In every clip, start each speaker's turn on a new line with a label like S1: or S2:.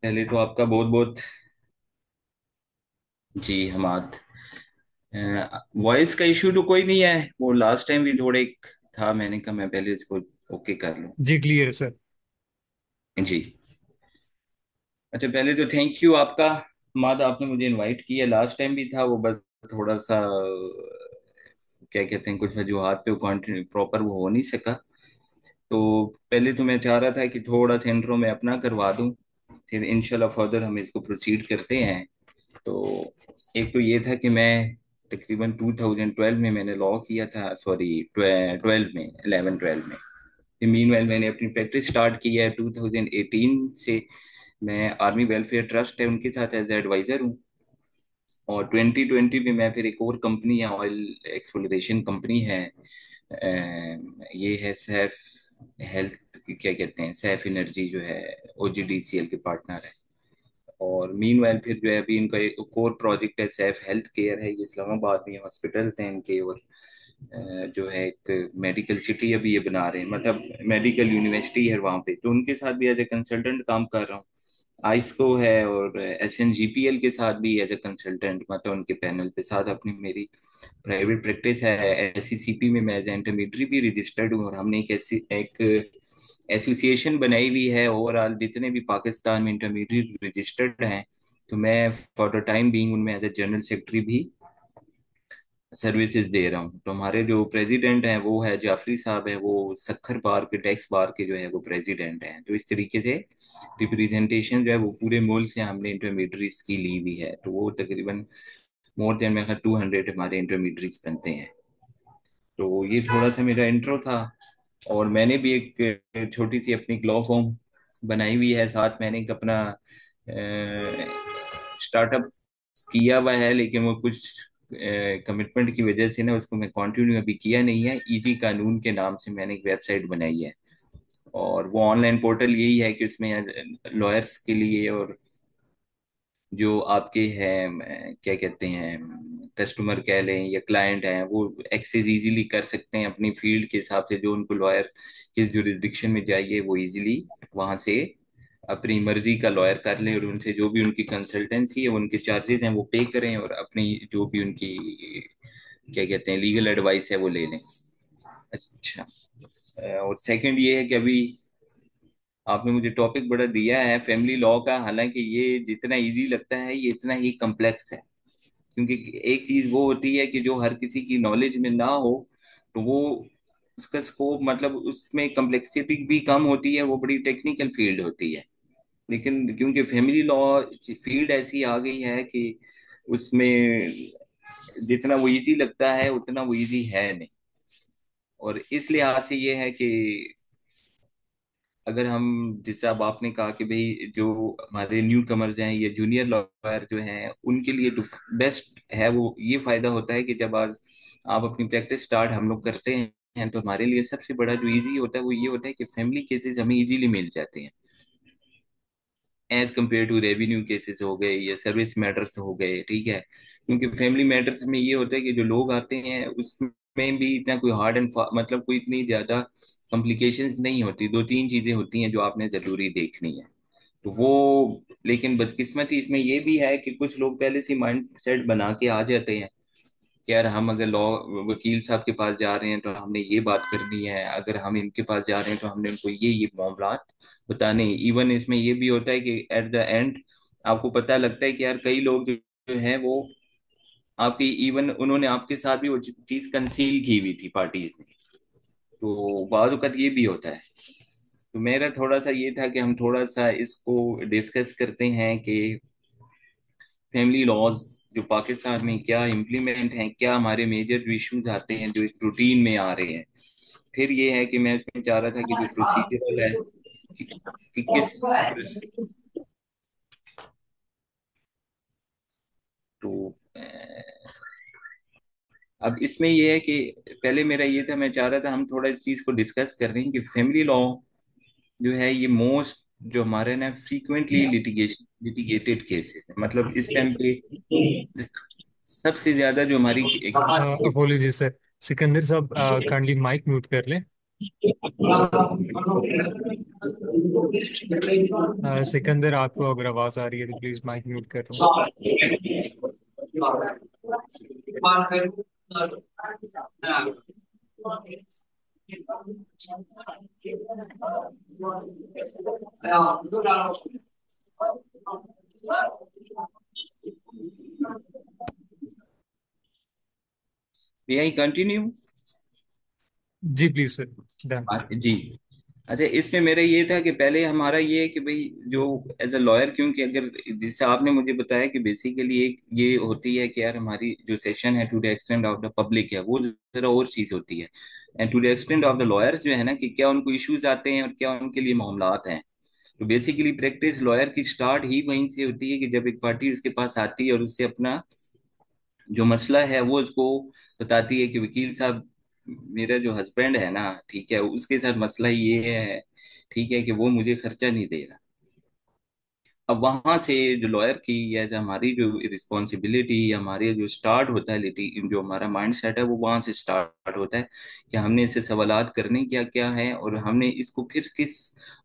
S1: पहले तो आपका बहुत बहुत जी हमाद। वॉइस का इशू तो कोई नहीं है, वो लास्ट टाइम भी थोड़े था, मैंने कहा मैं पहले इसको ओके कर लूं।
S2: जी क्लियर सर।
S1: जी। अच्छा, पहले तो थैंक यू आपका। हमाद, आपने मुझे इनवाइट किया, लास्ट टाइम भी था, वो बस थोड़ा सा क्या कहते हैं, कुछ वजूहात पे वो प्रॉपर वो हो नहीं सका। तो पहले तो मैं चाह रहा था कि थोड़ा सा इंट्रो में अपना करवा दूं, फिर इंशाल्लाह फर्दर हम इसको प्रोसीड करते हैं। तो एक तो ये था कि मैं तकरीबन 2012 में मैंने लॉ किया था, सॉरी 12 में, 11 12 में। फिर मीनवाइल मैंने अपनी प्रैक्टिस स्टार्ट की है 2018 से। मैं आर्मी वेलफेयर ट्रस्ट है उनके साथ एज एडवाइजर हूँ। और 2020 में मैं फिर एक और कंपनी है, ऑयल एक्सप्लोरेशन कंपनी है। ये है सैफ हेल्थ, क्या कहते हैं, सैफ एनर्जी जो है, OGDCL के पार्टनर है। और मीनवाइल फिर जो है अभी इनका एक कोर प्रोजेक्ट है, सैफ हेल्थ केयर है, ये इस्लामाबाद में हॉस्पिटल्स हैं इनके। और जो है एक मेडिकल सिटी अभी ये बना रहे हैं, मतलब मेडिकल यूनिवर्सिटी है वहाँ पे, तो उनके साथ भी एज ए कंसल्टेंट काम कर रहा हूँ। आइस्को है और SNGPL के साथ भी एज ए कंसल्टेंट, मतलब उनके पैनल पे साथ अपनी मेरी प्राइवेट प्रैक्टिस है। SECP में मैं एज इंटरमीडिएट भी रजिस्टर्ड हूँ, और हमने एक एसोसिएशन बनाई हुई है ओवरऑल जितने भी पाकिस्तान में इंटरमीडिएट रजिस्टर्ड हैं। तो मैं फॉर द टाइम बीइंग उनमें एज ए जनरल सेक्रेटरी भी सर्विसेज दे रहा हूँ। तो हमारे जो प्रेसिडेंट हैं वो है जाफरी साहब है, वो सखर बार के, टैक्स बार के जो है वो प्रेसिडेंट हैं। तो इस तरीके से रिप्रेजेंटेशन जो है वो पूरे मुल्क से हमने इंटरमीडिएट्स की ली हुई है। तो वो तकरीबन मोर देन मैं 200 हमारे इंटरमीडिएट्स बनते हैं। तो ये थोड़ा सा मेरा इंट्रो था। और मैंने भी एक छोटी सी अपनी लॉ फॉर्म बनाई हुई है, साथ मैंने एक अपना स्टार्टअप किया हुआ है, लेकिन वो कुछ कमिटमेंट की वजह से ना उसको मैं कंटिन्यू अभी किया नहीं है। इजी कानून के नाम से मैंने एक वेबसाइट बनाई है। और वो ऑनलाइन पोर्टल यही है कि उसमें लॉयर्स के लिए और जो आपके हैं क्या कहते हैं, कस्टमर कह लें या क्लाइंट हैं, वो एक्सेस इजीली कर सकते हैं अपनी फील्ड के हिसाब से। जो उनको लॉयर किस जुरिस्डिक्शन में चाहिए वो इजीली वहां से अपनी मर्जी का लॉयर कर लें, और उनसे जो भी उनकी कंसल्टेंसी है, उनके चार्जेस हैं वो पे करें, और अपनी जो भी उनकी क्या कहते हैं लीगल एडवाइस है वो ले लें। अच्छा। और सेकंड ये है कि अभी आपने मुझे टॉपिक बड़ा दिया है फैमिली लॉ का, हालांकि ये जितना इजी लगता है ये इतना ही कॉम्प्लेक्स है। क्योंकि एक चीज वो होती है कि जो हर किसी की नॉलेज में ना हो, तो वो उसका स्कोप, मतलब उसमें कम्प्लेक्सिटी भी कम होती है, वो बड़ी टेक्निकल फील्ड होती है। लेकिन क्योंकि फैमिली लॉ फील्ड ऐसी आ गई है कि उसमें जितना वो इजी लगता है उतना वो इजी है नहीं। और इस लिहाज से ये है कि अगर हम, जैसे अब आपने कहा कि भाई जो हमारे न्यू कमर्स हैं या जूनियर लॉयर जो हैं उनके लिए तो बेस्ट है, वो ये फायदा होता है कि जब आज आप अपनी प्रैक्टिस स्टार्ट हम लोग करते हैं, तो हमारे लिए सबसे बड़ा जो इजी होता है वो ये होता है कि फैमिली केसेस हमें इजीली मिल जाते हैं, as compared to revenue cases हो गए या सर्विस मैटर्स हो गए। ठीक है, क्योंकि फैमिली मैटर्स में ये होता है कि जो लोग आते हैं उसमें भी इतना कोई हार्ड एंड, मतलब कोई इतनी ज्यादा कॉम्प्लिकेशंस नहीं होती, दो तीन चीजें होती हैं जो आपने जरूरी देखनी है। तो वो, लेकिन बदकिस्मती इसमें ये भी है कि कुछ लोग पहले से माइंड सेट बना के आ जाते हैं कि यार हम अगर लॉ वकील साहब के पास जा रहे हैं तो हमने ये बात करनी है, अगर हम इनके पास जा रहे हैं तो हमने उनको ये मामलात बताने। इवन इसमें ये भी होता है कि एट द एंड आपको पता लगता है कि यार कई लोग जो हैं वो आपकी, इवन उन्होंने आपके साथ भी वो चीज कंसील की हुई थी पार्टीज ने। तो बाद वक़्त ये भी होता है। तो मेरा थोड़ा सा ये था कि हम थोड़ा सा इसको डिस्कस करते हैं कि फैमिली लॉज जो पाकिस्तान में क्या इम्प्लीमेंट हैं, क्या हमारे मेजर इश्यूज आते हैं जो एक रूटीन में आ रहे हैं। फिर ये है कि मैं इसमें चाह रहा था कि जो प्रोसीजरल है कि, कि किस तो अब इसमें ये है कि पहले मेरा ये था, मैं चाह रहा था हम थोड़ा इस चीज को डिस्कस कर रहे हैं कि फैमिली लॉ जो है ये मोस्ट जो हमारे ना फ्रीक्वेंटली लिटिगेटेड केसेस है, मतलब इस टाइम पे सबसे ज्यादा जो हमारी एक,
S2: अपोलॉजी सर। सिकंदर साहब काइंडली माइक म्यूट कर लें। सिकंदर, आपको अगर आवाज आ रही है तो प्लीज माइक म्यूट कर दो।
S1: यही कंटिन्यू।
S2: जी प्लीज सर। डन।
S1: जी। अच्छा, इसमें मेरा ये था कि पहले हमारा ये है कि भाई जो एज अ लॉयर, क्योंकि अगर जिससे आपने मुझे बताया कि बेसिकली एक ये होती है कि यार हमारी जो सेशन है to the extent of the public है, वो जरा और चीज होती है। And to the extent of the lawyers जो है ना, कि क्या उनको इश्यूज आते हैं और क्या उनके लिए मामलात हैं। तो बेसिकली प्रैक्टिस लॉयर की स्टार्ट ही वहीं से होती है कि जब एक पार्टी उसके पास आती है और उससे अपना जो मसला है वो उसको बताती है कि वकील साहब, मेरा जो हस्बैंड है ना, ठीक है, उसके साथ मसला ये है, ठीक है, कि वो मुझे खर्चा नहीं दे रहा। अब वहां से जो लॉयर की या जो हमारी जो रिस्पॉन्सिबिलिटी या हमारे जो स्टार्ट होता है लिटी, जो हमारा माइंड सेट है वो वहां से स्टार्ट होता है कि हमने इससे सवालात करने क्या क्या है, और हमने इसको फिर किस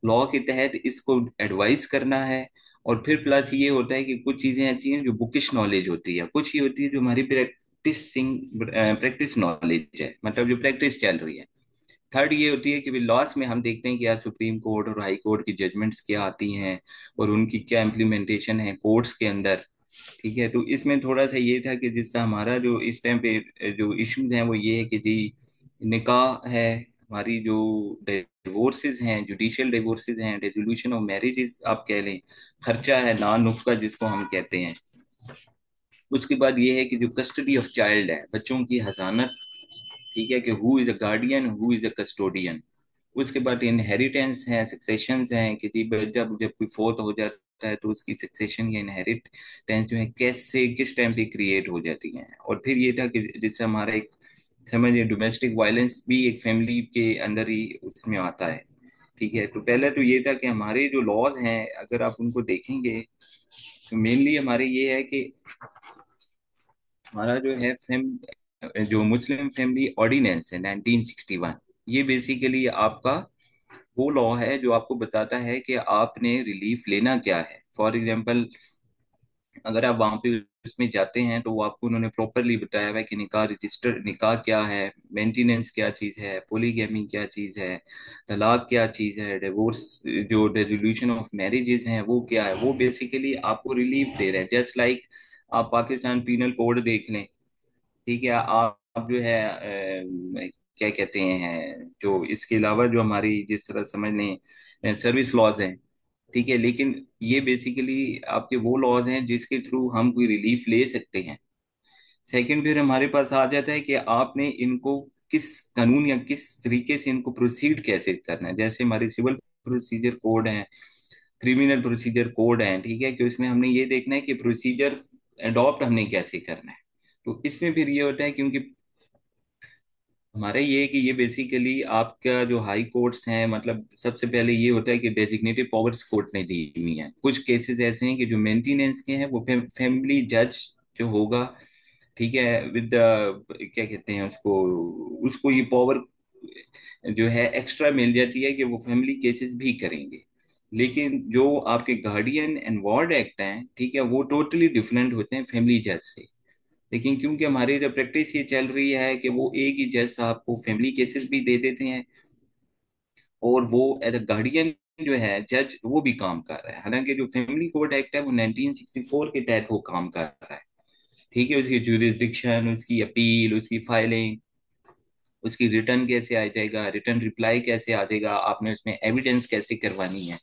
S1: लॉ के तहत इसको एडवाइस करना है। और फिर प्लस ये होता है कि कुछ चीजें ऐसी हैं जो बुकिश नॉलेज होती है, कुछ ही होती है जो हमारी प्रैक्टिस नॉलेज है, मतलब जो प्रैक्टिस चल रही है। थर्ड ये होती है कि लॉस में हम देखते हैं कि यार सुप्रीम कोर्ट और हाई कोर्ट की जजमेंट्स क्या आती हैं और उनकी क्या इम्प्लीमेंटेशन है कोर्ट्स के अंदर। ठीक है, तो इसमें थोड़ा सा ये था कि जिससे हमारा जो इस टाइम पे जो इश्यूज हैं वो ये है कि जी, निकाह है, हमारी जो डिवोर्सेस हैं, जुडिशियल डिवोर्सेस हैं, रेजोल्यूशन ऑफ मैरिजेस आप कह लें, खर्चा है, नान नुफका जिसको हम कहते हैं। उसके बाद ये है कि जो कस्टडी ऑफ चाइल्ड है, बच्चों की हजानत, ठीक है, कि who is a guardian, who is a custodian. उसके बाद इनहेरिटेंस है, सक्सेशंस हैं कि जी जब जब कोई फोर्थ हो जाता है तो उसकी सक्सेशन या इनहेरिटेंस जो है कैसे किस टाइम पे क्रिएट हो जाती हैं। और फिर ये था कि जिससे हमारा एक समझिए डोमेस्टिक वायलेंस भी एक फैमिली के अंदर ही उसमें आता है। ठीक है, तो पहले तो ये था कि हमारे जो लॉज हैं अगर आप उनको देखेंगे तो मेनली हमारे ये है कि हमारा जो है जो मुस्लिम फैमिली ऑर्डिनेंस है 1961, ये बेसिकली आपका वो लॉ है जो आपको बताता है कि आपने रिलीफ लेना क्या है। फॉर एग्जांपल, अगर आप वहां पे उसमें जाते हैं तो वो आपको उन्होंने प्रॉपरली बताया हुआ है कि निकाह रजिस्टर, निकाह क्या है, मेंटेनेंस क्या चीज है, पोलीगैमी क्या चीज है, तलाक क्या चीज है, डिवोर्स, जो रेजोल्यूशन ऑफ मैरिजेस हैं वो क्या है। वो बेसिकली आपको रिलीफ दे रहे हैं, जस्ट लाइक आप पाकिस्तान पीनल कोड देख लें। ठीक है, आप जो है क्या कहते हैं, जो इसके अलावा जो हमारी जिस तरह समझ लें सर्विस लॉज हैं। ठीक है, लेकिन ये बेसिकली आपके वो लॉज हैं जिसके थ्रू हम कोई रिलीफ ले सकते हैं। सेकंड, फिर हमारे पास आ जाता है कि आपने इनको किस कानून या किस तरीके से इनको प्रोसीड कैसे करना है। जैसे हमारी सिविल प्रोसीजर कोड है, क्रिमिनल प्रोसीजर कोड है, ठीक है, कि उसमें हमने ये देखना है कि प्रोसीजर अडॉप्ट हमने कैसे करना है। तो इसमें फिर ये होता है, क्योंकि हमारा ये है कि ये बेसिकली आपका जो हाई कोर्ट्स हैं, मतलब सबसे पहले ये होता है कि डेजिग्नेटेड पावर्स कोर्ट ने दी हुई हैं। कुछ केसेस ऐसे हैं कि जो मेंटेनेंस के हैं वो फैमिली जज जो होगा, ठीक है, विद क्या कहते हैं उसको, उसको ये पावर जो है एक्स्ट्रा मिल जाती है कि वो फैमिली केसेस भी करेंगे। लेकिन जो आपके गार्डियन एंड वार्ड एक्ट हैं, ठीक है, वो टोटली डिफरेंट होते हैं फैमिली जज से। लेकिन क्योंकि हमारी जो प्रैक्टिस ये चल रही है कि वो एक ही जज साहब को फैमिली केसेस भी दे देते हैं, और वो एज अ गार्डियन जो है जज वो भी काम कर रहा है, हालांकि जो फैमिली कोर्ट एक्ट है वो 1964 के तहत वो काम कर रहा है। ठीक है, उसकी जुरिस्डिक्शन, उसकी अपील, उसकी फाइलिंग, उसकी रिटर्न कैसे आ जाएगा, रिटर्न रिप्लाई कैसे आ जाएगा, आपने उसमें एविडेंस कैसे करवानी है।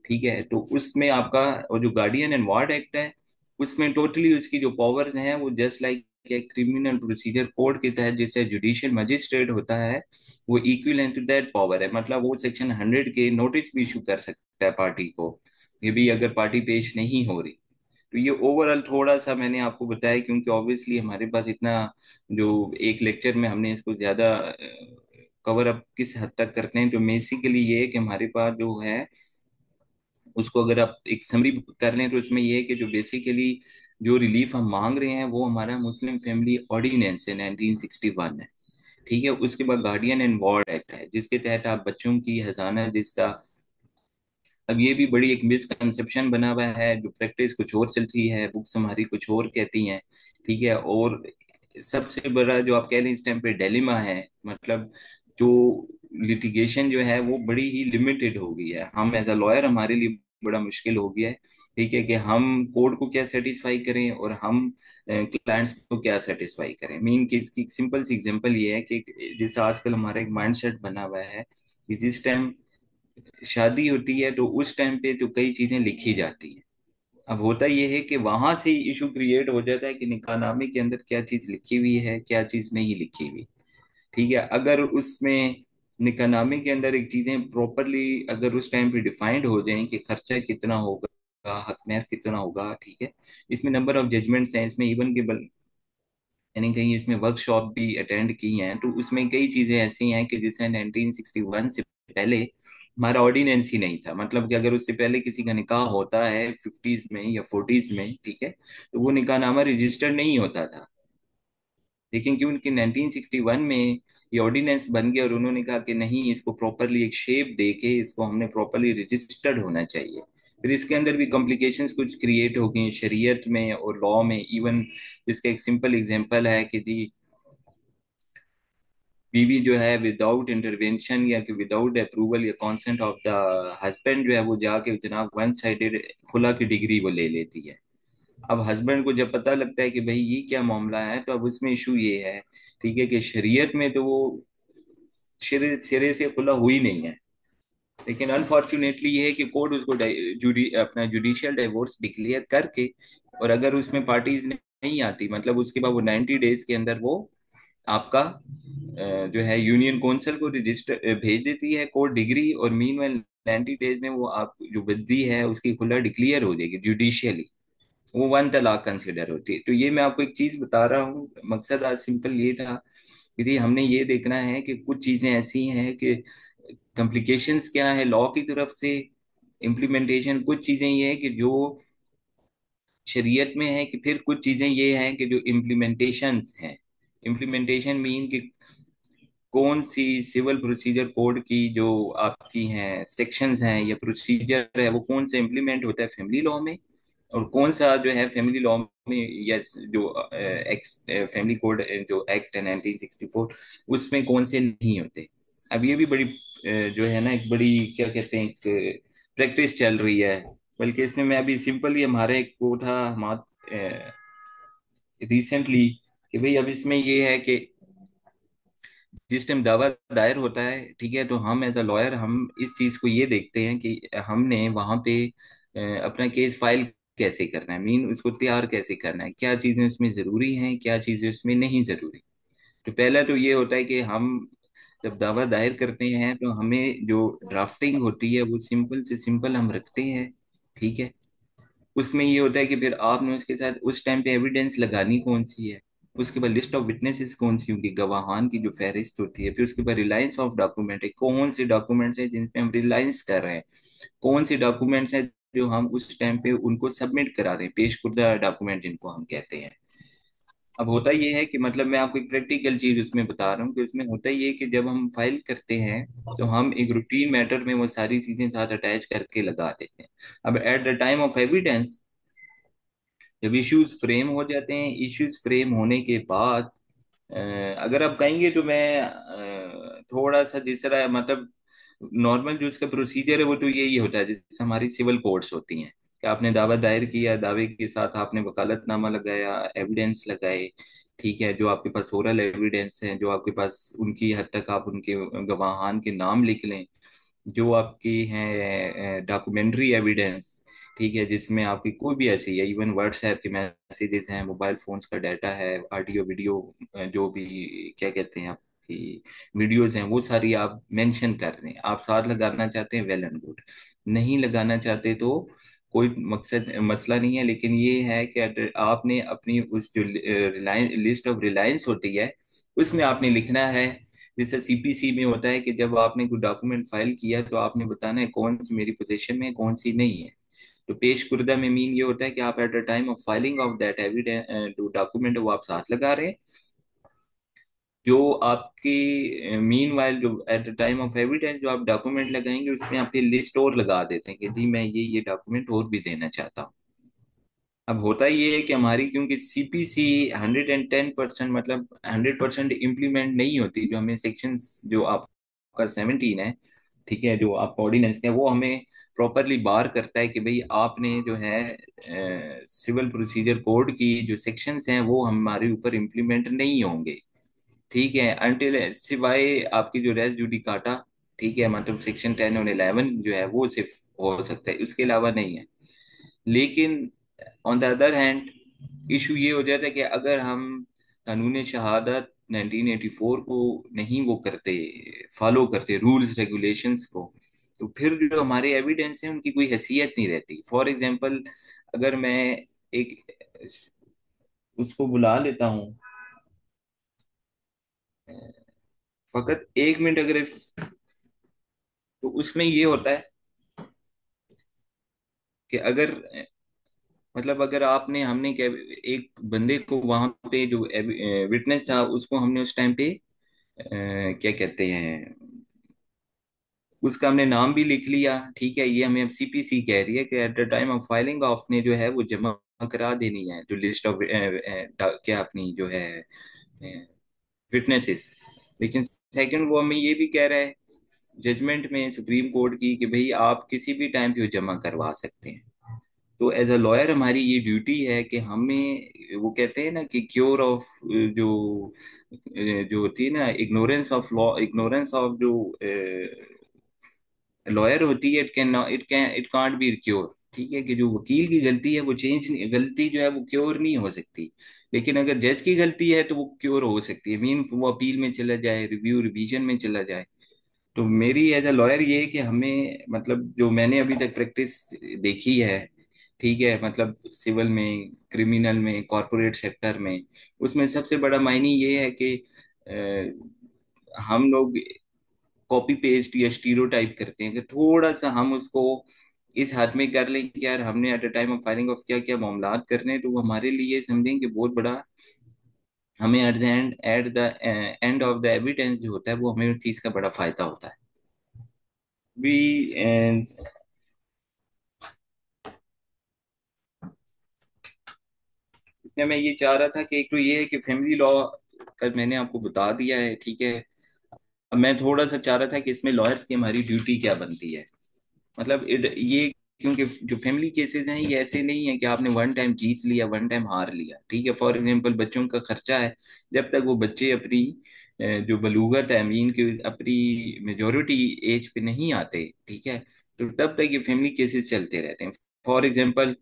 S1: ठीक है, तो उसमें आपका और जो गार्डियन एंड वार्ड एक्ट है उसमें टोटली उसकी जो पावर्स हैं वो just like criminal procedure code के तहत जैसे जुडिशियल मजिस्ट्रेट होता है, वो इक्विवेलेंट टू दैट पावर है। मतलब वो सेक्शन 100 के नोटिस भी इशू कर सकता है पार्टी को, ये भी अगर पार्टी पेश नहीं हो रही। तो ये ओवरऑल थोड़ा सा मैंने आपको बताया, क्योंकि ऑब्वियसली हमारे पास इतना जो एक लेक्चर में हमने इसको ज्यादा कवर अप किस हद तक करते हैं, तो बेसिकली ये है कि हमारे पास जो है उसको अगर आप एक समरी कर लें तो उसमें ये है कि जो बेसिकली जो रिलीफ हम मांग रहे हैं वो हमारा मुस्लिम फैमिली ऑर्डिनेंस है 1961 है। ठीक है। उसके बाद गार्डियन एंड वार्ड एक्ट है, जिसके तहत आप बच्चों की हजाना जिस्सा। अब ये भी बड़ी एक मिसकंसेप्शन बना हुआ है, जो प्रैक्टिस कुछ और चलती है, बुक्स हमारी कुछ और कहती हैं। ठीक है। और सबसे बड़ा जो आप कह लें इस टाइम पे डेलिमा है, मतलब जो लिटिगेशन जो है वो बड़ी ही लिमिटेड हो गई है। हम एज अ लॉयर हमारे लिए बड़ा मुश्किल हो गया है। ठीक है, कि हम कोर्ट को क्या सेटिस्फाई करें और हम क्लाइंट्स को क्या सेटिस्फाई करें। मीन की इसकी सिंपल सी एग्जांपल ये है कि जैसे आजकल हमारा एक माइंडसेट बना हुआ है कि जिस टाइम शादी होती है तो उस टाइम पे तो कई चीजें लिखी जाती हैं। अब होता यह है कि वहां से इशू क्रिएट हो जाता है कि निकाहनामे के अंदर क्या चीज लिखी हुई है, क्या चीज नहीं लिखी हुई। ठीक है। अगर उसमें निकाहनामे के अंदर एक चीजें प्रॉपरली अगर उस टाइम पे डिफाइंड हो जाएं कि खर्चा कितना होगा, हक महर कितना होगा। ठीक है। इसमें नंबर ऑफ जजमेंट्स हैं, इसमें इवन के यानी कहीं इसमें वर्कशॉप भी अटेंड की हैं, तो उसमें कई चीजें ऐसी हैं कि जिसमें 1961 से पहले हमारा ऑर्डिनेंस ही नहीं था। मतलब कि अगर उससे पहले किसी का निकाह होता है 50s में या 40s में, ठीक है, तो वो निकाहनामा रजिस्टर्ड नहीं होता था। लेकिन क्यों कि 1961 में ये ऑर्डिनेंस बन गया और उन्होंने कहा कि नहीं, इसको प्रॉपरली एक शेप दे के इसको हमने प्रॉपरली रजिस्टर्ड होना चाहिए। फिर इसके अंदर भी कॉम्प्लिकेशंस कुछ क्रिएट हो गई शरीयत में और लॉ में। इवन इसका एक सिंपल एग्जांपल है कि जी बीवी जो है विदाउट इंटरवेंशन या कि विदाउट अप्रूवल या कॉन्सेंट ऑफ द हस्बैंड जो है वो जाके जनाब वन साइडेड खुला की डिग्री वो ले लेती है। अब हस्बैंड को जब पता लगता है कि भाई ये क्या मामला है, तो अब उसमें इशू ये है, ठीक है, कि शरीयत में तो वो सिरे सिरे से खुला हुई नहीं है। लेकिन अनफॉर्चुनेटली ये है कि कोर्ट उसको अपना जुडिशियल डिवोर्स डिक्लेयर करके, और अगर उसमें पार्टीज नहीं आती, मतलब उसके बाद वो 90 डेज के अंदर वो आपका जो है यूनियन कौंसिल को रजिस्टर भेज देती है कोर्ट डिग्री, और मीन 90 डेज में वो आप जो बद्दी है उसकी खुला डिक्लेयर हो जाएगी जुडिशियली। वो वन तलाक कंसिडर होती है। तो ये मैं आपको एक चीज बता रहा हूँ, मकसद आज सिंपल ये था कि जी हमने ये देखना है कि कुछ चीजें ऐसी हैं कि कॉम्प्लिकेशंस क्या है लॉ की तरफ से, इम्प्लीमेंटेशन कुछ चीजें ये है कि जो शरीयत में है, कि फिर कुछ चीजें ये हैं कि जो इम्प्लीमेंटेशंस हैं। इम्प्लीमेंटेशन मीन कि कौन सी सिविल प्रोसीजर कोड की जो आपकी हैं सेक्शंस हैं या प्रोसीजर है वो कौन सा इम्प्लीमेंट होता है फैमिली लॉ में, और कौन सा जो है फैमिली लॉ में या जो एक्स फैमिली कोड जो एक्ट है 1964 उसमें कौन से नहीं होते। अब ये भी बड़ी जो है ना एक बड़ी क्या कहते हैं एक प्रैक्टिस चल रही है। बल्कि इसमें मैं अभी सिंपली हमारे एक वो था हमारे रिसेंटली कि भाई अब इसमें ये है कि जिस टाइम दावा दायर होता है, ठीक है, तो हम एज अ लॉयर हम इस चीज को ये देखते हैं कि हमने वहां पे अपना केस फाइल कैसे करना है, मीन उसको तैयार कैसे करना है, क्या चीजें इसमें जरूरी हैं, क्या चीजें इसमें नहीं जरूरी। तो पहला तो ये होता है कि हम जब दावा दायर करते हैं तो हमें जो ड्राफ्टिंग होती है वो सिंपल से सिंपल हम रखते हैं। ठीक है। उसमें ये होता है कि फिर आपने उसके साथ उस टाइम पे एविडेंस लगानी कौन सी है, उसके बाद लिस्ट ऑफ विटनेसेस कौन सी होंगी, गवाहान की जो फहरिस्त होती है, फिर उसके बाद रिलायंस ऑफ डॉक्यूमेंट है, कौन से डॉक्यूमेंट्स हैं जिन पे हम रिलायंस कर रहे हैं, कौन से डॉक्यूमेंट्स हैं जो हम उस टाइम पे उनको सबमिट करा रहे हैं, पेश कुर्दा डॉक्यूमेंट जिनको हम कहते हैं। अब होता ये है कि मतलब मैं आपको एक प्रैक्टिकल चीज उसमें बता रहा हूँ कि उसमें होता ये है कि जब हम फाइल करते हैं तो हम एक रूटीन मैटर में वो सारी चीजें साथ अटैच करके लगा देते हैं। अब at the time of evidence जब इश्यूज फ्रेम हो जाते हैं, इश्यूज फ्रेम होने के बाद अ, अगर आप कहेंगे तो मैं थोड़ा सा जिस तरह मतलब नॉर्मल जो इसका प्रोसीजर है वो तो यही होता है जैसे हमारी सिविल कोर्ट्स होती हैं कि आपने दावा दायर किया, दावे के साथ आपने वकालतनामा लगाया, एविडेंस लगाए। ठीक है। जो आपके पास ओरल एविडेंस है, जो आपके पास उनकी हद तक आप उनके गवाहान के नाम लिख लें, जो आपकी हैं डॉक्यूमेंट्री एविडेंस। ठीक है। जिसमें आपकी कोई भी ऐसी है, इवन व्हाट्सएप के मैसेजेस हैं, मोबाइल फोन्स का डाटा है, ऑडियो वीडियो जो भी क्या कहते हैं आपकी वीडियोस हैं, वो सारी आप मेंशन कर रहे हैं। आप साथ लगाना चाहते हैं, वेल एंड गुड। नहीं लगाना चाहते तो कोई मकसद मसला नहीं है। लेकिन ये है कि आपने अपनी उस जो रिलायंस लिस्ट ऑफ रिलायंस होती है उसमें आपने लिखना है। जैसे सीपीसी में होता है कि जब आपने कोई डॉक्यूमेंट फाइल किया तो आपने बताना है कौन सी मेरी पोजीशन में है, कौन सी नहीं है। तो पेश कुर्दा में मीन ये होता है कि आप at the time of filing of that evidence जो डॉक्यूमेंट है वो आप साथ लगा रहे हैं। जो आपकी मीन वाइल जो at the time of evidence जो आप डॉक्यूमेंट लगाएंगे उसमें आपकी लिस्ट और लगा देते हैं कि जी मैं ये डॉक्यूमेंट और भी देना चाहता हूँ। अब होता ये है कि हमारी क्योंकि सीपीसी 110% मतलब 100% इम्प्लीमेंट नहीं होती, जो हमें सेक्शंस जो आपका 17 है, ठीक है, जो आप ऑर्डिनेंस है वो हमें प्रॉपरली बार करता है कि भाई आपने जो है सिविल प्रोसीजर कोड की जो सेक्शंस हैं वो हमारे ऊपर इम्प्लीमेंट नहीं होंगे। ठीक है, अनटिल सिवाय आपकी जो रेस जुडिकाटा, ठीक है, मतलब सेक्शन 10 और 11 जो है वो सिर्फ हो सकता है, उसके अलावा नहीं है। लेकिन on the other hand issue ये हो जाता है कि अगर हम कानून शहादत 1984 को नहीं वो करते, फॉलो करते रूल्स रेगुलेशंस को, तो फिर जो हमारे एविडेंस है उनकी कोई हैसियत नहीं रहती। फॉर एग्जांपल, अगर मैं एक उसको बुला लेता हूँ, फकत 1 मिनट, अगर तो उसमें ये होता है कि अगर मतलब अगर आपने हमने क्या एक बंदे को वहां पे जो विटनेस था उसको हमने उस टाइम पे क्या कहते हैं, उसका हमने नाम भी लिख लिया, ठीक है, ये हमें अब सीपीसी कह रही है कि at the time of filing आपने जो है वो जमा करा देनी है जो लिस्ट ऑफ क्या अपनी जो है विटनेसेस। लेकिन सेकंड वो हमें ये भी कह रहा है जजमेंट में सुप्रीम कोर्ट की कि भाई आप किसी भी टाइम पे वो जमा करवा सकते हैं। तो एज अ लॉयर हमारी ये ड्यूटी है कि हमें वो कहते हैं ना कि क्योर ऑफ जो जो होती है ना ignorance of law, ignorance of जो लॉयर होती है, इट कांट बी क्योर। ठीक है, कि जो वकील की गलती है वो चेंज, गलती जो है वो क्योर नहीं हो सकती। लेकिन अगर जज की गलती है तो वो क्योर हो सकती है, मीन वो अपील में चला जाए, रिव्यू रिवीजन में चला जाए। तो मेरी एज अ लॉयर ये है कि हमें मतलब जो मैंने अभी तक प्रैक्टिस देखी है, ठीक है, मतलब सिविल में, क्रिमिनल में, कॉरपोरेट सेक्टर में, उसमें सबसे बड़ा मायने ये है कि हम लोग कॉपी पेस्ट या स्टीरियोटाइप करते हैं कि थोड़ा सा हम उसको इस हद में कर लें कि यार हमने at the time of filing of क्या क्या मामलात करने हैं, तो वो हमारे लिए समझें कि बहुत बड़ा, हमें at the end of the evidence जो होता है वो हमें उस चीज़ का बड़ा फायदा होता है। भी इसमें मैं ये चाह रहा था कि एक तो ये है कि फैमिली लॉ का मैंने आपको बता दिया है, ठीक है। अब मैं थोड़ा सा चाह रहा था कि इसमें लॉयर्स की हमारी ड्यूटी क्या बनती है। मतलब ये क्योंकि जो फैमिली केसेस हैं ये ऐसे नहीं है कि आपने वन टाइम जीत लिया वन टाइम हार लिया, ठीक है। फॉर एग्जांपल बच्चों का खर्चा है, जब तक वो बच्चे अपनी जो बलूगत है, मीन की अपनी मेजोरिटी एज पे नहीं आते, ठीक है, तो तब तक ये फैमिली केसेस चलते रहते हैं। फॉर एग्जांपल,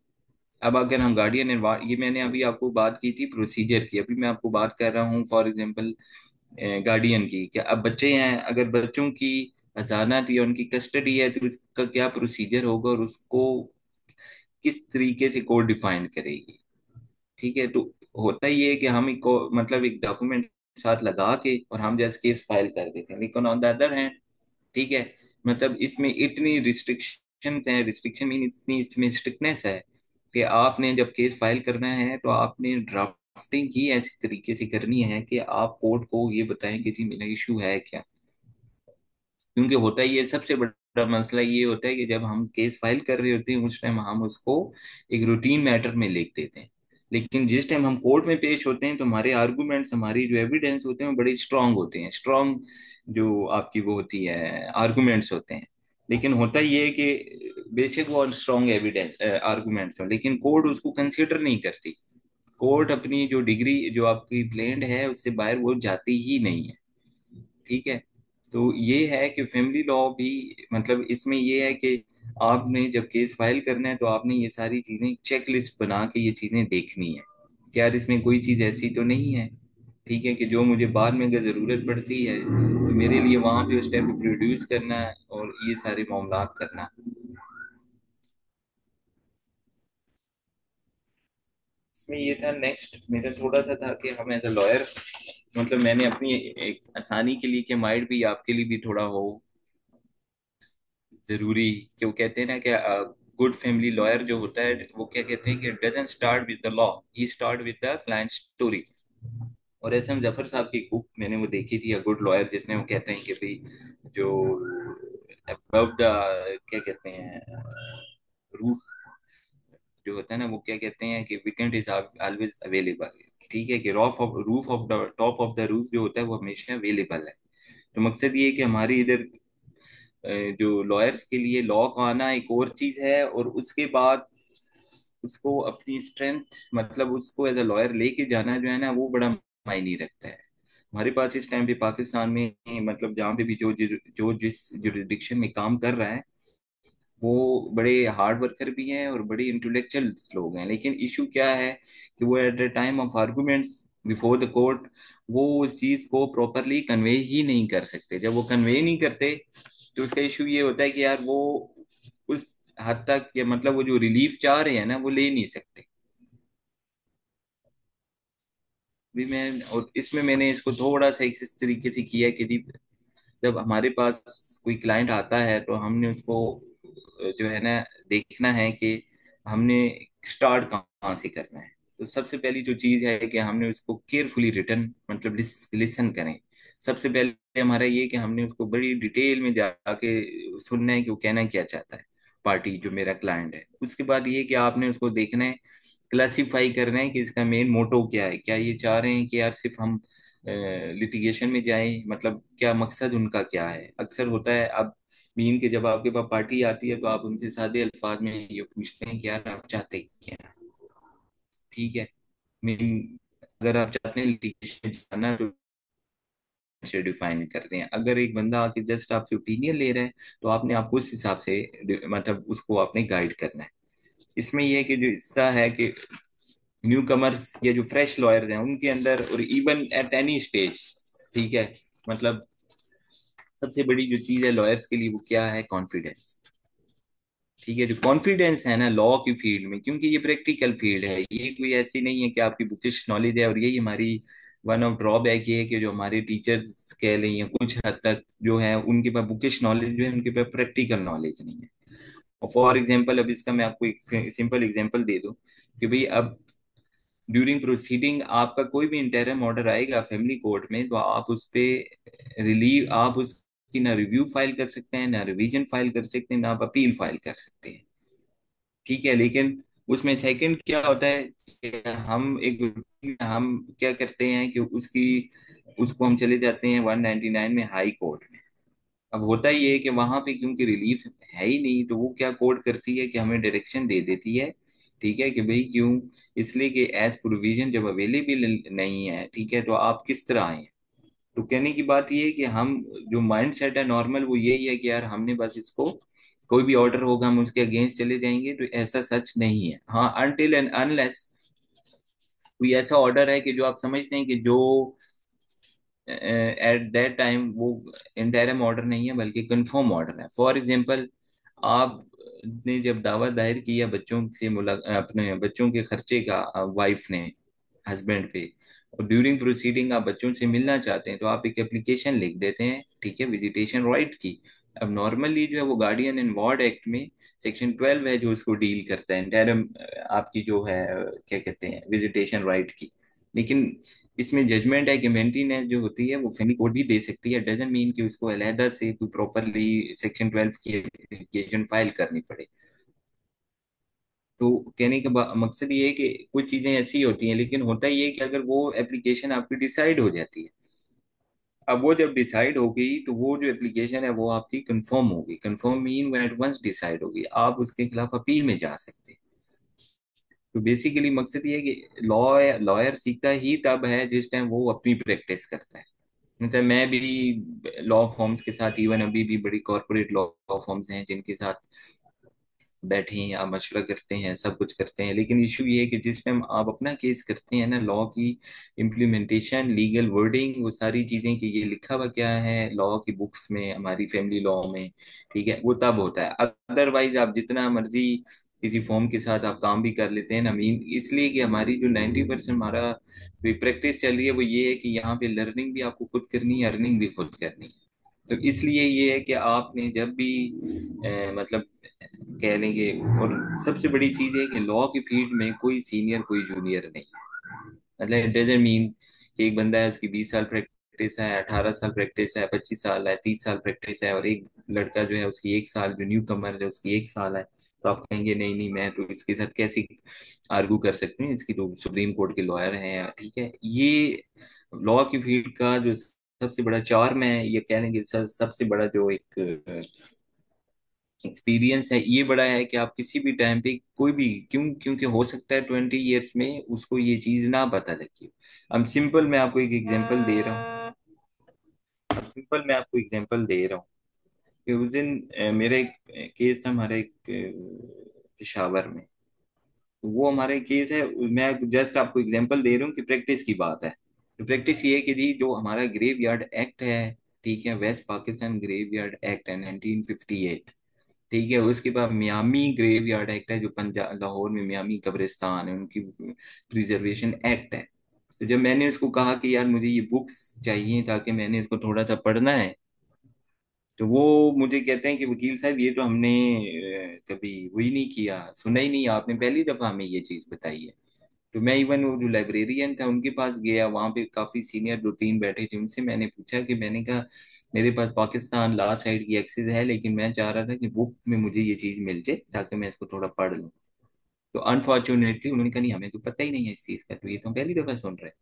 S1: अब अगर हम गार्डियन ये मैंने अभी आपको बात की थी प्रोसीजर की, अभी मैं आपको बात कर रहा हूँ फॉर एग्जांपल गार्डियन की। क्या अब बच्चे हैं, अगर बच्चों की अजानत या उनकी कस्टडी है तो उसका क्या प्रोसीजर होगा और उसको किस तरीके से कोर्ट डिफाइन करेगी। ठीक है, तो होता ही है कि हम एक मतलब एक डॉक्यूमेंट साथ लगा के और हम जैसे केस फाइल कर देते हैं। लेकिन ऑन द अदर हैंड, ठीक है, मतलब इसमें इतनी रिस्ट्रिक्शंस हैं, रिस्ट्रिक्शन मीन इतनी इसमें स्ट्रिक्टनेस है कि आपने जब केस फाइल करना है तो आपने ड्राफ्टिंग ही ऐसी तरीके से करनी है कि आप कोर्ट को ये बताएं कि जी मेरा इशू है क्या। क्योंकि होता ही है, सबसे बड़ा मसला ये होता है कि जब हम केस फाइल कर रहे होते हैं उस टाइम हम उसको एक रूटीन मैटर में लिख देते हैं। लेकिन जिस टाइम हम कोर्ट में पेश होते हैं तो हमारे आर्गुमेंट्स, हमारी जो एविडेंस होते हैं वो बड़े स्ट्रांग होते हैं, स्ट्रांग जो आपकी वो होती है आर्गुमेंट्स होते हैं। लेकिन होता ये है कि बेशक वो स्ट्रांग एविडेंस आर्गुमेंट्स हो लेकिन कोर्ट उसको कंसिडर नहीं करती। कोर्ट अपनी जो डिग्री जो आपकी ब्लेंड है उससे बाहर वो जाती ही नहीं है। ठीक है, तो ये है कि फैमिली लॉ भी मतलब इसमें ये है कि आपने जब केस फाइल करना है तो आपने ये सारी चीजें चेक लिस्ट बना के ये चीजें देखनी है कि यार इसमें कोई चीज ऐसी तो नहीं है, ठीक है, कि जो मुझे बाद में अगर जरूरत पड़ती है तो मेरे लिए वहां पे उस टाइम पे प्रोड्यूस करना है और ये सारे मामलात करना। इसमें ये था, नेक्स्ट मेरा थोड़ा सा था कि हम एज अ लॉयर मतलब मैंने अपनी एक आसानी के लिए कि माइंड भी आपके लिए भी थोड़ा हो जरूरी, कि वो कहते हैं ना कि गुड फैमिली लॉयर जो होता है वो क्या कहते हैं कि doesn't start with the law, he start with the client story. और एस एम जफर साहब की बुक मैंने वो देखी थी, अ गुड लॉयर, जिसमें वो कहते हैं कि भाई जो अबव द, क्या कहते हैं, रूफ जो होता है ना, वो क्या कहते हैं कि वीकेंड इज ऑलवेज अवेलेबल। ठीक है, कि roof of the top of the roof जो होता है वो हमेशा अवेलेबल है। तो मकसद ये है कि हमारी इधर जो लॉयर्स के लिए लॉ का आना एक और चीज है, और उसके बाद उसको अपनी स्ट्रेंथ, मतलब उसको एज अ लॉयर लेके जाना जो है ना, वो बड़ा मायने रखता है। हमारे पास इस टाइम पे पाकिस्तान में, मतलब जहाँ पे भी जो जिस जुरिडिक्शन में काम कर रहा है, वो बड़े हार्ड वर्कर भी हैं और बड़े इंटेलेक्चुअल लोग हैं, लेकिन इशू क्या है कि वो at the time of arguments before the court वो उस चीज को प्रॉपरली कन्वे ही नहीं कर सकते। जब वो कन्वे नहीं करते तो उसका इशू ये होता है कि यार वो उस हद तक, या मतलब वो जो रिलीफ चाह रहे हैं ना, वो ले नहीं सकते। भी मैं, और इसमें मैंने इसको थोड़ा सा इस तरीके से किया कि जी, जब हमारे पास कोई क्लाइंट आता है तो हमने उसको जो है ना देखना है कि हमने स्टार्ट कहाँ से करना है। तो सबसे पहली जो चीज़ है कि हमने उसको केयरफुली रिटर्न, मतलब लिसन करें। सबसे पहले हमारा ये कि हमने उसको बड़ी डिटेल में जाके सुनना है कि वो कहना क्या चाहता है, पार्टी जो मेरा क्लाइंट है। उसके बाद ये कि आपने उसको देखना है, क्लासिफाई करना है कि इसका मेन मोटो क्या है। क्या ये चाह रहे हैं कि यार सिर्फ हम लिटिगेशन में जाएं, मतलब क्या मकसद उनका क्या है। अक्सर होता है, अब मीन के जब आपके पास पार्टी आती है तो आप उनसे सादे अल्फाज में ये पूछते हैं कि यार आप चाहते क्या हैं? ठीक है, मीन अगर आप चाहते हैं लिटिगेशन में जाना तो से डिफाइन करते हैं। अगर एक बंदा आके जस्ट आपसे ओपिनियन ले रहा है तो आपने आपको उस हिसाब से मतलब उसको आपने गाइड करना है। इसमें यह है कि जो हिस्सा है कि न्यू कमर्स या जो फ्रेश लॉयर्स हैं उनके अंदर, और इवन एट एनी स्टेज, ठीक है, मतलब सबसे बड़ी जो चीज है लॉयर्स के लिए वो क्या है, कॉन्फिडेंस। ठीक है, जो कॉन्फिडेंस है ना लॉ की फील्ड में, क्योंकि ये प्रैक्टिकल फील्ड है, ये कोई ऐसी नहीं है कि आपकी बुकिश नॉलेज है। और यही हमारी वन ऑफ ड्रॉबैक ये है कि जो हमारे टीचर्स कह लें या कुछ हद तक जो है उनके पास बुकिश नॉलेज जो है, उनके पास प्रैक्टिकल नॉलेज नहीं है। और फॉर एग्जाम्पल, अब इसका मैं आपको एक सिंपल एग्जाम्पल दे दूं कि भाई अब ड्यूरिंग प्रोसीडिंग आपका कोई भी इंटरम ऑर्डर आएगा फैमिली कोर्ट में, तो आप उस पे रिलीव, आप उसकी ना रिव्यू फाइल कर सकते हैं, ना रिवीजन फाइल कर सकते हैं, ना आप अपील फाइल कर सकते हैं। ठीक है, लेकिन उसमें सेकंड क्या होता है कि हम क्या करते हैं कि उसको हम चले जाते हैं 199 में हाई कोर्ट में। अब होता ही है कि वहां पे क्योंकि रिलीफ है ही नहीं, तो वो क्या कोर्ट करती है कि हमें डायरेक्शन दे देती है, ठीक है, कि भाई क्यों, इसलिए कि एज प्रोविजन जब अवेलेबल नहीं है, ठीक है, तो आप किस तरह आए हैं। तो कहने की बात ये है कि हम जो माइंड सेट है नॉर्मल वो यही है कि यार हमने बस इसको, कोई भी ऑर्डर होगा हम उसके अगेंस्ट चले जाएंगे। तो ऐसा सच नहीं है। हाँ, अनटिल एंड अनलेस कोई ऐसा ऑर्डर है कि जो आप समझते हैं कि जो एट दैट टाइम वो इंटरिम ऑर्डर नहीं है बल्कि कंफर्म ऑर्डर है। फॉर एग्जांपल, आपने जब दावा दायर किया बच्चों से अपने बच्चों के खर्चे का, वाइफ ने हस्बैंड पे, और ड्यूरिंग प्रोसीडिंग आप बच्चों से मिलना चाहते हैं, तो आप एक एप्लीकेशन लिख देते हैं, ठीक है, विजिटेशन राइट की। अब नॉर्मली जो है वो गार्डियन एंड वार्ड एक्ट में सेक्शन 12 है जो उसको डील करता है इंटरिम, आपकी जो है क्या कहते हैं, विजिटेशन राइट की। लेकिन इसमें जजमेंट है कि मेंटेनेंस जो होती है वो फैमिली कोर्ट भी दे सकती है, डजन मीन कि उसको अलहदा से प्रॉपरली सेक्शन 12 की एप्लीकेशन फाइल करनी पड़े। तो कहने का मकसद ये है कि कुछ चीजें ऐसी होती हैं, लेकिन होता ये है कि अगर वो एप्लीकेशन आपकी डिसाइड हो जाती है, अब वो जब डिसाइड हो गई तो वो जो एप्लीकेशन है वो आपकी कंफर्म होगी। कंफर्म मीन वो एडवांस डिसाइड होगी, आप उसके खिलाफ अपील में जा सकते हैं। तो बेसिकली मकसद ये है कि लॉयर सीखता ही तब है जिस टाइम वो अपनी प्रैक्टिस करता है। मतलब मैं भी लॉ फॉर्म्स के साथ, इवन अभी भी बड़ी कॉर्पोरेट लॉ फॉर्म्स हैं जिनके साथ बैठे हैं, आप मशवरा करते हैं, सब कुछ करते हैं, लेकिन इशू ये है कि जिस टाइम आप अपना केस करते हैं ना, लॉ की इम्प्लीमेंटेशन, लीगल वर्डिंग, वो सारी चीजें कि ये लिखा हुआ क्या है लॉ की बुक्स में, हमारी फैमिली लॉ में, ठीक है, वो तब होता है। अदरवाइज आप जितना मर्जी किसी फॉर्म के साथ आप काम भी कर लेते हैं ना, मीन इसलिए कि हमारी जो 90% हमारा प्रैक्टिस चल रही है वो ये है कि यहाँ पे लर्निंग भी आपको खुद करनी है, अर्निंग भी खुद करनी है। तो इसलिए ये है कि आपने जब भी मतलब कह लेंगे, और सबसे बड़ी चीज है कि लॉ की फील्ड में कोई सीनियर कोई जूनियर नहीं है। मतलब इट डजंट मीन एक बंदा है उसकी 20 साल प्रैक्टिस है, 18 साल प्रैक्टिस है, 25 साल है, 30 साल प्रैक्टिस है, और एक लड़का जो है उसकी 1 साल, जो न्यू कमर है उसकी 1 साल है। तो आप कहेंगे नहीं नहीं, मैं तो इसके साथ कैसे आर्गू कर सकते हैं, इसकी तो सुप्रीम कोर्ट के लॉयर हैं। ठीक है, ये लॉ की फील्ड का जो सबसे बड़ा चार्म है, ये कह लेंगे सबसे बड़ा जो एक एक्सपीरियंस है, ये बड़ा है कि आप किसी भी टाइम पे कोई भी, क्योंकि हो सकता है 20 ईयर्स में उसको ये चीज ना पता लगी। अब सिंपल मैं आपको एक एग्जांपल दे रहा हूँ। अब सिंपल मैं आपको एग्जांपल दे रहा हूँ कि उस दिन मेरा एक केस था, हमारे एक पेशावर में। तो वो हमारा एक केस है, मैं जस्ट आपको एग्जांपल दे रहा हूँ कि प्रैक्टिस की बात है। तो प्रैक्टिस ये है कि जी जो हमारा ग्रेव यार्ड एक्ट है, ठीक है, west Pakistan graveyard act है 1958। ठीक है, उसके बाद मियामी ग्रेव यार्ड एक्ट है, जो पंजाब लाहौर में मियामी कब्रिस्तान है, उनकी प्रिजर्वेशन एक्ट है। तो जब मैंने उसको कहा कि यार मुझे ये बुक्स चाहिए ताकि मैंने इसको थोड़ा सा पढ़ना है, तो वो मुझे कहते हैं कि वकील साहब ये तो हमने कभी वही नहीं किया, सुना ही नहीं, आपने पहली दफा हमें ये चीज बताई है। तो मैं इवन वो जो लाइब्रेरियन था उनके पास गया, वहां पे काफी सीनियर दो तीन बैठे थे, उनसे मैंने पूछा कि मैंने कहा मेरे पास पाकिस्तान लॉ साइड की एक्सेस है, लेकिन मैं चाह रहा था कि बुक में मुझे ये चीज मिल जाए ताकि मैं इसको थोड़ा पढ़ लूँ। तो अनफॉर्चुनेटली उन्होंने कहा नहीं, हमें तो पता ही नहीं है इस चीज का, तो ये तो हम पहली दफा सुन रहे हैं।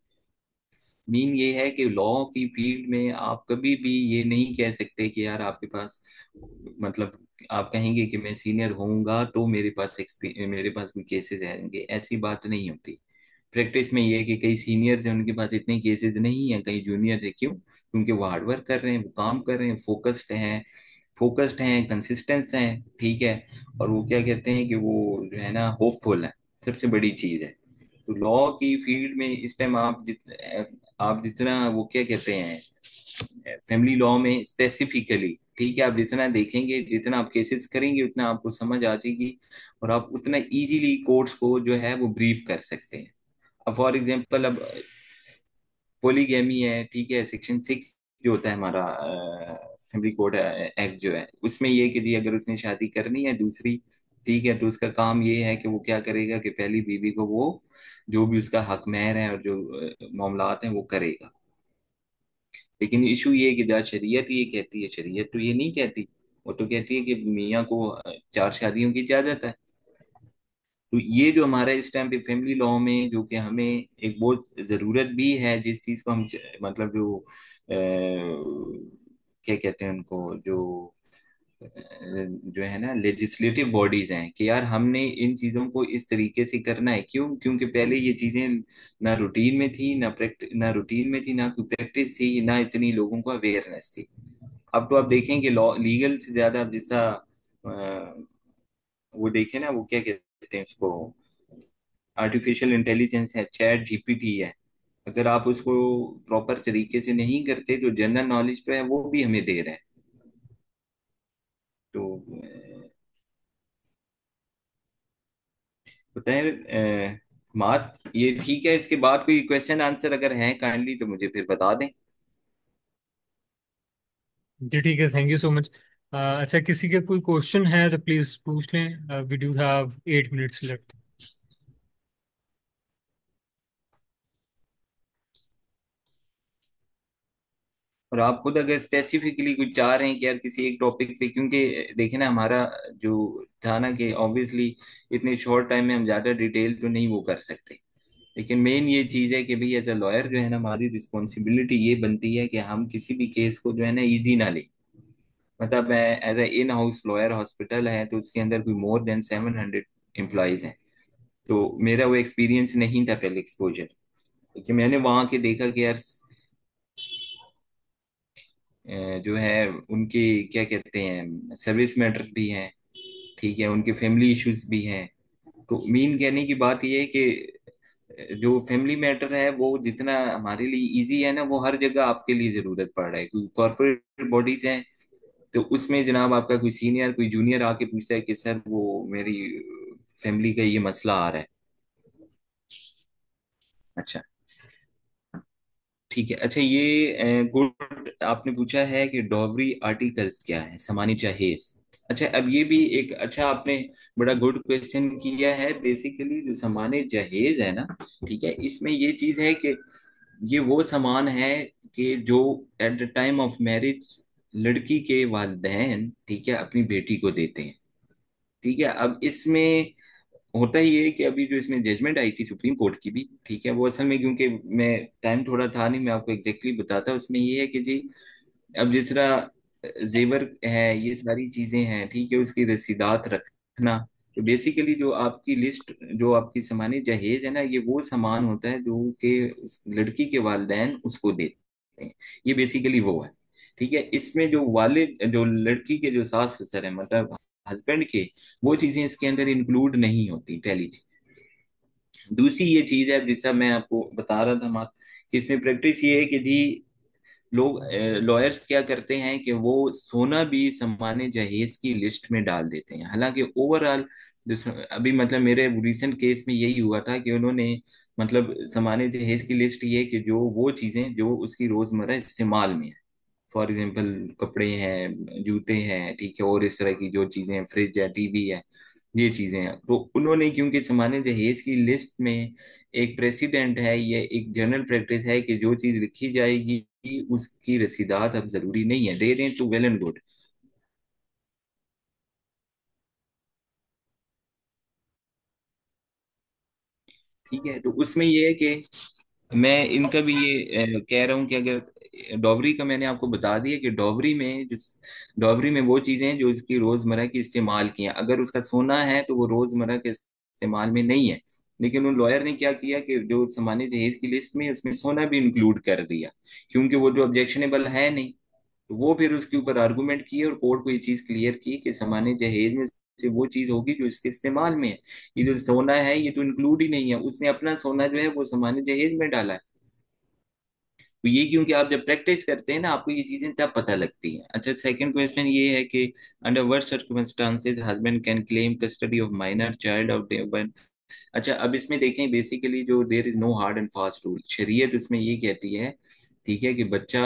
S1: मीन ये है कि लॉ की फील्ड में आप कभी भी ये नहीं कह सकते कि यार आपके पास, मतलब आप कहेंगे कि मैं सीनियर होऊंगा तो मेरे पास कोई केसेस आएंगे, ऐसी बात नहीं होती। प्रैक्टिस में ये है कि कई सीनियर्स हैं उनके पास इतने केसेस नहीं है, कई जूनियर है, क्यों? क्योंकि वो हार्डवर्क कर रहे हैं, वो काम कर रहे हैं, फोकस्ड हैं, कंसिस्टेंस हैं। ठीक है, और वो क्या कहते हैं कि वो जो है ना होपफुल है, सबसे बड़ी चीज है। तो लॉ की फील्ड में इस टाइम आप जितना वो क्या कहते हैं, फैमिली लॉ में स्पेसिफिकली, ठीक है, आप जितना देखेंगे, जितना आप केसेस करेंगे, उतना आपको समझ आ जाएगी, और आप उतना इजीली कोर्ट्स को जो है वो ब्रीफ कर सकते हैं। अब फॉर एग्जांपल, अब पोलीगैमी है, ठीक है, सेक्शन 6 जो होता है हमारा फैमिली कोड एक्ट जो है, उसमें ये है कि जी अगर उसने शादी करनी है दूसरी, ठीक है, तो उसका काम ये है कि वो क्या करेगा कि पहली बीवी को वो जो भी उसका हक महर है और जो मामलात हैं वो करेगा। लेकिन इशू ये है कि जहाँ शरीयत ये कहती है, शरीयत तो ये नहीं कहती। वो तो कहती है कि मियाँ को 4 शादियों की इजाजत है। तो ये जो हमारा इस टाइम पे फैमिली लॉ में, जो कि हमें एक बहुत ज़रूरत भी है, जिस चीज़ को हम मतलब जो क्या कहते हैं उनको, जो है ना लेजिस्लेटिव बॉडीज हैं, कि यार हमने इन चीज़ों को इस तरीके से करना है। क्यों? क्योंकि पहले ये चीज़ें ना रूटीन में थी, ना कोई प्रैक्टिस थी, ना इतनी लोगों को अवेयरनेस थी। अब तो आप देखेंगे लॉ लीगल से ज्यादा, अब जैसा वो देखे ना, वो क्या कहते हैं इसको, आर्टिफिशियल इंटेलिजेंस है, चैट जीपीटी है। अगर आप उसको प्रॉपर तरीके से नहीं करते, तो जनरल नॉलेज तो है वो भी हमें दे रहा है। तो बताएं मात, ये ठीक है, इसके बाद कोई क्वेश्चन आंसर अगर है काइंडली तो मुझे फिर बता दें।
S2: जी ठीक है, थैंक यू सो मच। अच्छा, किसी के कोई क्वेश्चन है तो प्लीज पूछ लें। We do have 8 minutes left.
S1: और आप खुद अगर स्पेसिफिकली कुछ चाह रहे हैं कि यार किसी एक टॉपिक पे, क्योंकि देखे ना हमारा जो था ना कि ऑब्वियसली इतने शॉर्ट टाइम में हम ज्यादा डिटेल तो नहीं वो कर सकते। लेकिन मेन ये चीज है कि भाई एज अ लॉयर जो है ना, हमारी रिस्पॉन्सिबिलिटी ये बनती है कि हम किसी भी केस को जो है ना इजी ना ले। मतलब मैं as a in house lawyer, hospital है तो उसके अंदर कोई मोर देन 700 एम्प्लॉयज हैं। तो मेरा वो एक्सपीरियंस नहीं था पहले एक्सपोजर, क्योंकि मैंने वहाँ के देखा कि यार जो है उनके क्या कहते हैं सर्विस मैटर्स भी हैं, ठीक है, उनके फैमिली इश्यूज भी हैं। तो मीन कहने की बात ये है कि जो फैमिली मैटर है वो जितना हमारे लिए इजी है ना, वो हर जगह आपके लिए जरूरत पड़ रहा है, क्योंकि कॉर्पोरेट बॉडीज हैं। तो उसमें जनाब आपका कोई सीनियर कोई जूनियर आके पूछता है कि सर वो मेरी फैमिली का ये मसला आ रहा है। अच्छा, ठीक है। अच्छा, ये गुड आपने पूछा है कि डॉवरी आर्टिकल्स क्या है, समानी जहेज। अच्छा, अब ये भी एक अच्छा आपने बड़ा गुड क्वेश्चन किया है। बेसिकली जो समाने जहेज है ना, ठीक है, इसमें ये चीज है कि ये वो सामान है कि जो at the time of marriage लड़की के वालिदैन, ठीक है, अपनी बेटी को देते हैं। ठीक है, अब इसमें होता ही है कि अभी जो इसमें जजमेंट आई थी सुप्रीम कोर्ट की भी, ठीक है, वो असल में, क्योंकि मैं टाइम थोड़ा था नहीं, मैं आपको एग्जैक्टली बताता, उसमें ये है कि जी, अब जिस तरह जेवर है, ये सारी चीजें हैं, ठीक है, उसकी रसीदात रखना। तो बेसिकली जो आपकी लिस्ट, जो आपकी सामानी जहेज है ना, ये वो सामान होता है जो कि उस लड़की के वालिदैन उसको देते हैं। ये बेसिकली वो है। ठीक है, इसमें जो वालिद, जो लड़की के जो सास ससुर है, मतलब हस्बैंड के, वो चीजें इसके अंदर इंक्लूड नहीं होती, पहली चीज। दूसरी ये चीज है, जिसका मैं आपको बता रहा था मात, कि इसमें प्रैक्टिस ये है कि जी, लोग लॉयर्स क्या करते हैं कि वो सोना भी सामान्य जहेज की लिस्ट में डाल देते हैं। हालांकि ओवरऑल जो अभी मतलब मेरे रिसेंट केस में यही हुआ था कि उन्होंने मतलब सामान्य जहेज की लिस्ट ये कि जो वो चीजें जो उसकी रोजमर्रा इस्तेमाल में है, फॉर एग्जाम्पल कपड़े हैं, जूते हैं, ठीक है, और इस तरह की जो चीजें हैं, फ्रिज है, टीवी है, ये चीजें हैं, तो उन्होंने, क्योंकि सामान्य जहेज की लिस्ट में एक प्रेसिडेंट है, ये एक जनरल प्रैक्टिस है कि जो चीज लिखी जाएगी उसकी रसीदात अब जरूरी नहीं है, दे दें तो वेल एंड गुड। ठीक है, तो उसमें ये है कि मैं इनका भी ये कह रहा हूं कि अगर डॉवरी का मैंने आपको बता दिया कि डॉवरी में जिस, डॉवरी में वो चीजें हैं जो उसकी रोजमर्रा की इस्तेमाल की हैं। अगर उसका सोना है तो वो रोजमर्रा के इस्तेमाल में नहीं है। लेकिन उन लॉयर ने क्या किया कि जो सामान्य जहेज की लिस्ट में उसमें सोना भी इंक्लूड कर दिया, क्योंकि वो जो ऑब्जेक्शनेबल है नहीं। तो वो फिर उसके ऊपर आर्गुमेंट किए और कोर्ट को ये चीज क्लियर की कि सामान्य जहेज में से वो चीज होगी जो इसके इस्तेमाल में है। ये जो सोना है ये तो इंक्लूड ही नहीं है, उसने अपना सोना जो है वो सामान्य जहेज में डाला है। तो ये, क्योंकि आप जब प्रैक्टिस करते हैं ना, आपको ये चीजें तब पता लगती हैं। अच्छा, सेकंड क्वेश्चन ये है कि under what circumstances husband can claim custody of minor child of day. अच्छा, अब इसमें देखें, बेसिकली जो there is no hard and fast rule, शरीयत उसमें ये कहती है, ठीक है, कि बच्चा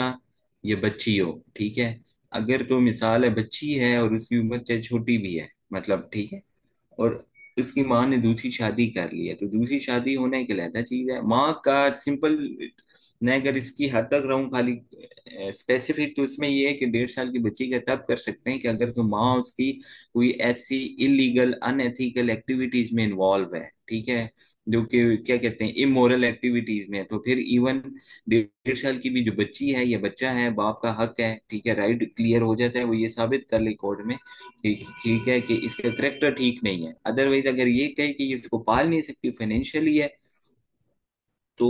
S1: या बच्ची हो, ठीक है, अगर तो मिसाल है बच्ची है और उसकी उम्र चाहे छोटी भी है, मतलब ठीक है, और उसकी माँ ने दूसरी शादी कर ली है, तो दूसरी शादी होने एक अलग चीज है। माँ का सिंपल, मैं अगर इसकी हद तक रहूं खाली स्पेसिफिक, तो उसमें ये है कि 1.5 साल की बच्ची का तब कर सकते हैं कि अगर तो माँ उसकी कोई ऐसी इलीगल अनएथिकल एक्टिविटीज में इन्वॉल्व है, ठीक है, जो कि क्या कहते हैं इमोरल एक्टिविटीज में, तो फिर इवन 1.5 साल की भी जो बच्ची है या बच्चा है, बाप का हक है, ठीक है, राइट क्लियर हो जाता है, वो ये साबित कर ले कोर्ट में, ठीक ठीक है, कि इसका करेक्टर ठीक नहीं है। अदरवाइज अगर ये कहे कि ये इसको पाल नहीं सकती, फाइनेंशियली है, तो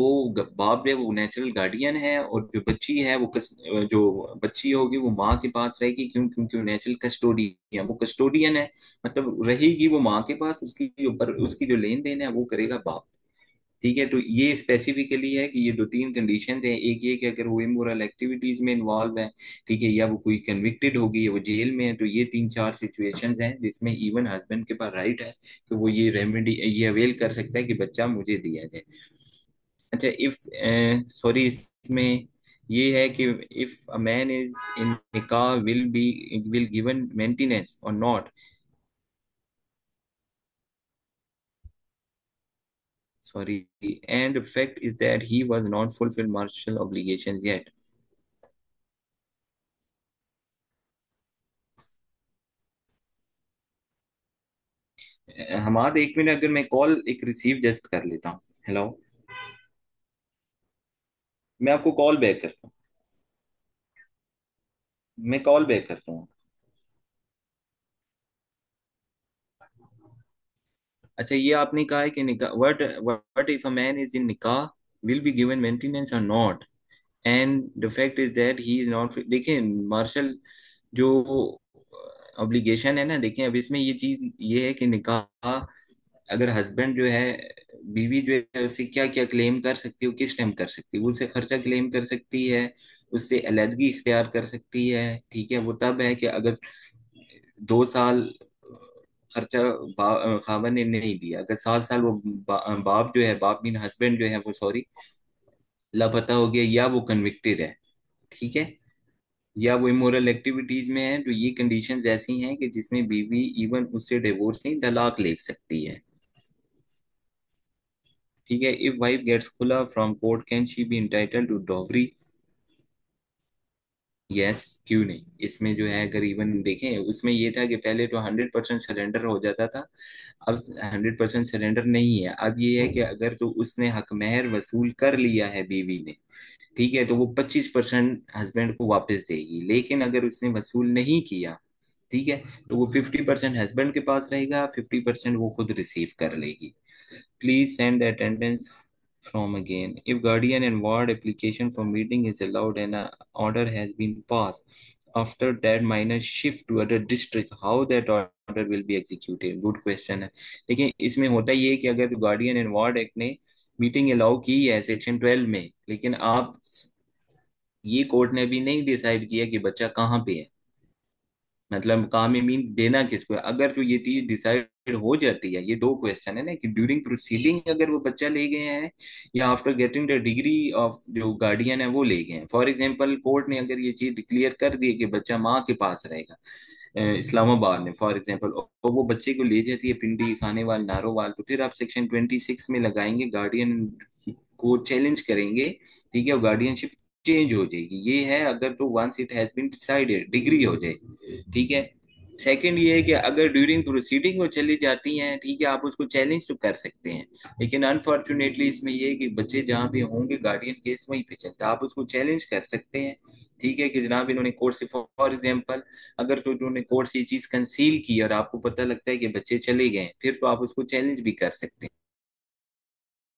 S1: बाप है वो नेचुरल गार्डियन है, और जो बच्ची है वो जो बच्ची होगी वो माँ के पास रहेगी, क्यों? क्योंकि वो नेचुरल कस्टोडियन, वो कस्टोडियन है, मतलब रहेगी वो माँ के पास, उसकी ऊपर उसकी जो लेन देन है वो करेगा बाप। ठीक है, तो ये स्पेसिफिकली है कि ये दो तीन कंडीशंस हैं, एक ये कि अगर वो इमोरल एक्टिविटीज में इन्वॉल्व है, ठीक है, या वो कोई कन्विक्टेड होगी या वो जेल में है, तो ये 3 4 सिचुएशंस हैं जिसमें इवन हस्बैंड के पास राइट है कि वो ये रेमेडी, ये अवेल कर सकता है कि बच्चा मुझे दिया जाए। अच्छा, इफ सॉरी, इसमें ये है कि if a man is in निकाह विल गिवन मेंटेनेंस और not, sorry, and the fact is that he was not fulfilled martial obligations yet. Hammad, 1 minute, अगर मैं कॉल एक रिसीव जस्ट कर लेता हूँ। हेलो, मैं आपको कॉल बैक करता हूँ, मैं कॉल बैक करता हूँ। अच्छा, ये आपने कहा है कि निकाह, what if a man is in निकाह विल बी गिवन मेंटेनेंस और not, and the fact is that he is not, देखिए मार्शल जो ऑब्लिगेशन है ना, देखें अब इसमें ये चीज ये है कि निकाह, अगर हस्बैंड जो है, बीवी जो है उससे क्या क्या क्लेम कर सकती है, वो किस टाइम कर सकती है, वो उससे खर्चा क्लेम कर सकती है, उससे अलहदगी इख्तियार कर सकती है, ठीक है, वो तब है कि अगर 2 साल खर्चा खावन ने नहीं दिया, अगर 7 साल वो बाप जो है, बाप मीन हस्बैंड जो है वो, सॉरी, लापता हो गया, या वो कन्विक्टेड है, ठीक है, या वो इमोरल एक्टिविटीज में है, तो ये कंडीशंस ऐसी हैं कि जिसमें बीवी इवन उससे डिवोर्स नहीं, तलाक ले सकती है। ठीक है, इफ वाइफ गेट्स खुला from court can she be entitled to dowry? Yes, क्यों नहीं। इसमें जो है अगर इवन देखें, उसमें ये था कि पहले तो 100% सरेंडर हो जाता था, अब 100% सरेंडर नहीं है। अब ये है कि अगर तो उसने हक महर वसूल कर लिया है बीवी ने, ठीक है, तो वो 25% हस्बैंड को वापस देगी। लेकिन अगर उसने वसूल नहीं किया, ठीक है, तो वो 50% हस्बैंड के पास रहेगा, 50% वो खुद रिसीव कर लेगी। Please send attendance from again. If guardian and ward application for meeting is allowed and a order has been passed, after that minor shift to other district, how that order will be executed? Good question है। लेकिन इसमें होता ये है कि अगर guardian and ward act ने meeting allow की है सेक्शन 12 में, लेकिन आप, ये कोर्ट ने भी नहीं डिसाइड किया कि बच्चा कहाँ पे है, मतलब काम में मीन देना किसको है। अगर तो ये चीज डिसाइड हो जाती है, ये दो क्वेश्चन है ना, कि ड्यूरिंग प्रोसीडिंग अगर वो बच्चा ले गए हैं, या after getting the degree of जो गार्डियन है वो ले गए हैं। फॉर एग्जांपल कोर्ट ने अगर ये चीज डिक्लेयर कर दी है कि बच्चा माँ के पास रहेगा, इस्लामाबाद में फॉर एग्जांपल, और वो बच्चे को ले जाती है पिंडी, खानेवाल, नारोवाल, तो फिर आप सेक्शन 26 में लगाएंगे, गार्डियन को चैलेंज करेंगे, ठीक है, और गार्डियनशिप चेंज हो जाएगी। ये है अगर तो once it has been decided decree हो जाए, ठीक है। सेकंड ये है कि अगर ड्यूरिंग प्रोसीडिंग वो चली जाती हैं, ठीक है, आप उसको चैलेंज तो कर सकते हैं, लेकिन अनफॉर्चुनेटली इसमें ये है कि बच्चे जहाँ भी होंगे गार्डियन केस वहीं पे चलता है, आप उसको चैलेंज कर सकते हैं, ठीक है, कि जनाब इन्होंने कोर्ट से, फॉर एग्जाम्पल अगर तो इन्होंने कोर्ट से ये चीज कंसील की और आपको पता लगता है कि बच्चे चले गए, फिर तो आप उसको चैलेंज भी कर सकते हैं।